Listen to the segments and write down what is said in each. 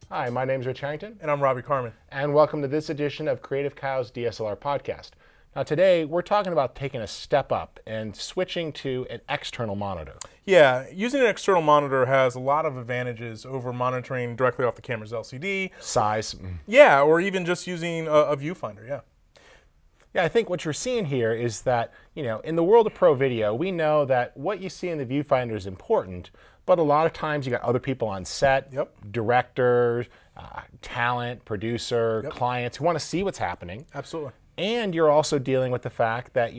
Hi, my name's Rich Harrington. And I'm Robbie Carmen. And welcome to this edition of Creative Cow's DSLR podcast. Now today, we're talking about taking a step up and switching to an external monitor. Yeah, using an external monitor has a lot of advantages over monitoring directly off the camera's LCD. Size. Yeah, or even just using a viewfinder, yeah. Yeah, I think what you're seeing here is that, in the world of pro video, we know that what you see in the viewfinder is important, but a lot of times you got other people on set, directors, talent, producer, clients who want to see what's happening. Absolutely. And you're also dealing with the fact that,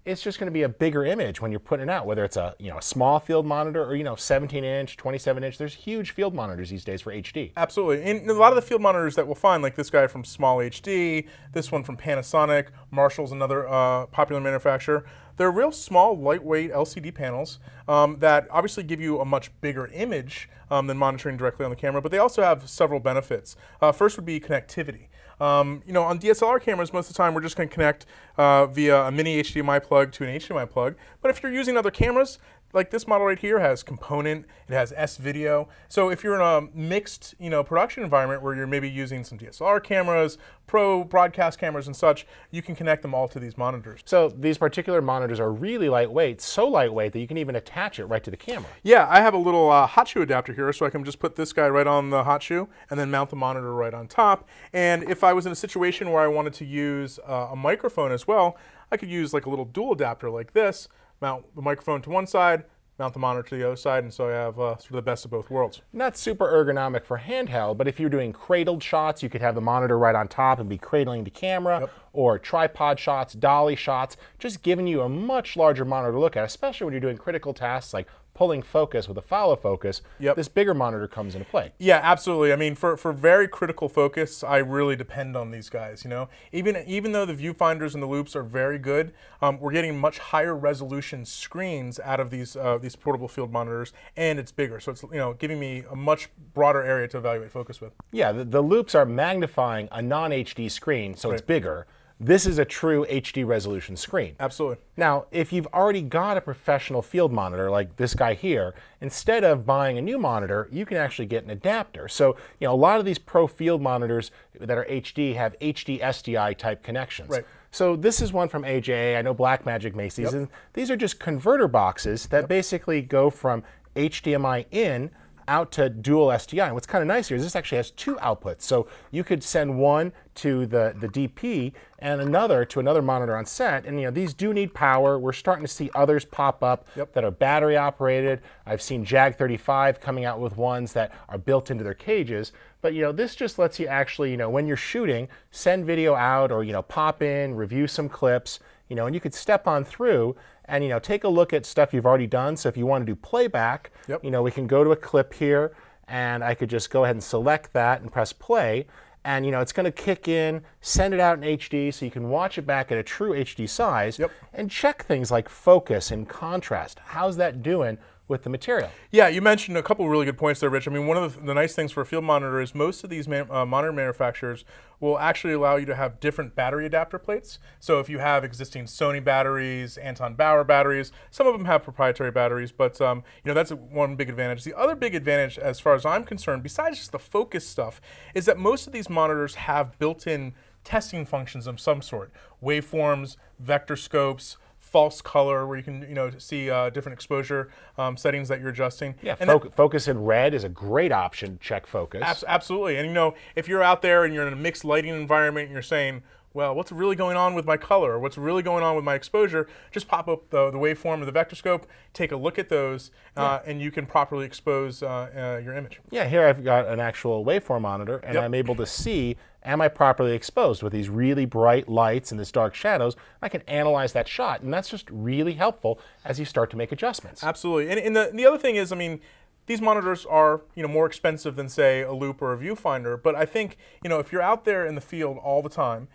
it's just going to be a bigger image when you're putting it out, whether it's a small field monitor or 17-inch, 27-inch. There's huge field monitors these days for HD. Absolutely. And a lot of the field monitors that we'll find, like this guy from Small HD, this one from Panasonic, Marshall's another popular manufacturer, they're real small, lightweight LCD panels that obviously give you a much bigger image than monitoring directly on the camera, but they also have several benefits. First would be connectivity. On DSLR cameras, most of the time we're just going to connect via a mini HDMI plug to an HDMI plug. But if you're using other cameras, like this model right here has component, it has S-video. So if you're in a mixed, production environment where you're maybe using some DSLR cameras, pro broadcast cameras and such, you can connect them all to these monitors. So these particular monitors are really lightweight, so lightweight that you can even attach it right to the camera. Yeah, I have a little hot shoe adapter here, so I can just put this guy right on the hot shoe and then mount the monitor right on top. And if I was in a situation where I wanted to use a microphone as well, I could use like a little dual adapter like this, mount the microphone to one side, mount the monitor to the other side, and so I have sort of the best of both worlds. Not super ergonomic for handheld, but if you're doing cradled shots, you could have the monitor right on top and be cradling the camera, or tripod shots, dolly shots, just giving you a much larger monitor to look at, especially when you're doing critical tasks like pulling focus with a follow focus. This bigger monitor comes into play. Yeah, absolutely. I mean, for very critical focus, I really depend on these guys, Even though the viewfinders and the loops are very good, we're getting much higher resolution screens out of these portable field monitors, and it's bigger. So it's, giving me a much broader area to evaluate focus with. Yeah, the loops are magnifying a non-HD screen, so it's bigger. This is a true HD resolution screen. Absolutely. Now, if you've already got a professional field monitor like this guy here, instead of buying a new monitor, you can actually get an adapter. So, a lot of these pro field monitors that are HD have HD SDI type connections. Right. So this is one from AJA. I know Blackmagic makes these. And these are just converter boxes that basically go from HDMI in out to dual SDI. And what's kind of nice here is this actually has two outputs. So you could send one to the DP and another to another monitor on set. And these do need power. We're starting to see others pop up that are battery operated. I've seen Jag 35 coming out with ones that are built into their cages. But this just lets you actually, when you're shooting, send video out or pop in, review some clips, and you could step on through and take a look at stuff you've already done. So if you want to do playback, we can go to a clip here and I could just go ahead and select that and press play. And it's going to kick in, send it out in HD so you can watch it back at a true HD size and check things like focus and contrast. How's that doing with the material? Yeah, you mentioned a couple really good points there, Rich. I mean, one of the nice things for a field monitor is most of these monitor manufacturers will actually allow you to have different battery adapter plates. So if you have existing Sony batteries, Anton Bauer batteries, some of them have proprietary batteries, but that's one big advantage. The other big advantage, as far as I'm concerned, besides just the focus stuff, is that most of these monitors have built-in testing functions of some sort. Waveforms, vector scopes, false color, where you can see different exposure settings that you're adjusting. Yeah, focus in red is a great option. Check focus. Absolutely, and if you're out there and you're in a mixed lighting environment and you're saying, well, what's really going on with my color? What's really going on with my exposure? Just pop up the waveform or the vector scope, take a look at those, and you can properly expose your image. Yeah, here I've got an actual waveform monitor, and I'm able to see, am I properly exposed with these really bright lights and this dark shadows? I can analyze that shot, and that's just really helpful as you start to make adjustments. Absolutely, and the other thing is, I mean, these monitors are more expensive than, say, a loop or a viewfinder, but I think if you're out there in the field all the time,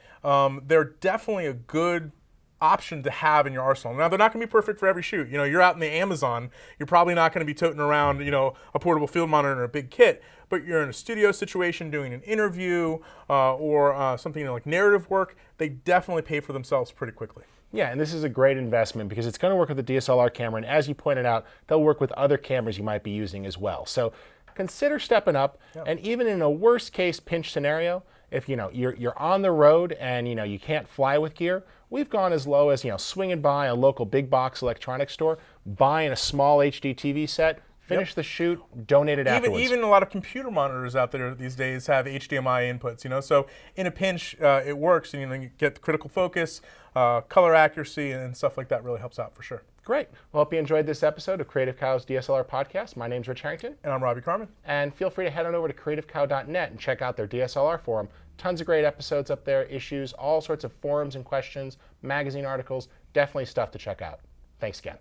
they're definitely a good option to have in your arsenal. Now, they're not going to be perfect for every shoot. You're out in the Amazon, you're probably not going to be toting around a portable field monitor and a big kit, but you're in a studio situation doing an interview or something like narrative work, they definitely pay for themselves pretty quickly. Yeah, and this is a great investment because it's going to work with the DSLR camera, and as you pointed out, they'll work with other cameras you might be using as well. So consider stepping up. And even in a worst case pinch scenario, if you're on the road and you can't fly with gear, we've gone as low as swinging by a local big box electronics store, buying a small HD TV set, finish the shoot, donate it afterwards. Even a lot of computer monitors out there these days have HDMI inputs, so in a pinch it works, and you get critical focus, color accuracy, and stuff like that really helps out for sure. Great. Well, hope you enjoyed this episode of Creative Cow's DSLR podcast. My name's Rich Harrington. And I'm Robbie Carmen. And feel free to head on over to creativecow.net and check out their DSLR forum. Tons of great episodes up there, issues, all sorts of forums and questions, magazine articles, definitely stuff to check out. Thanks again.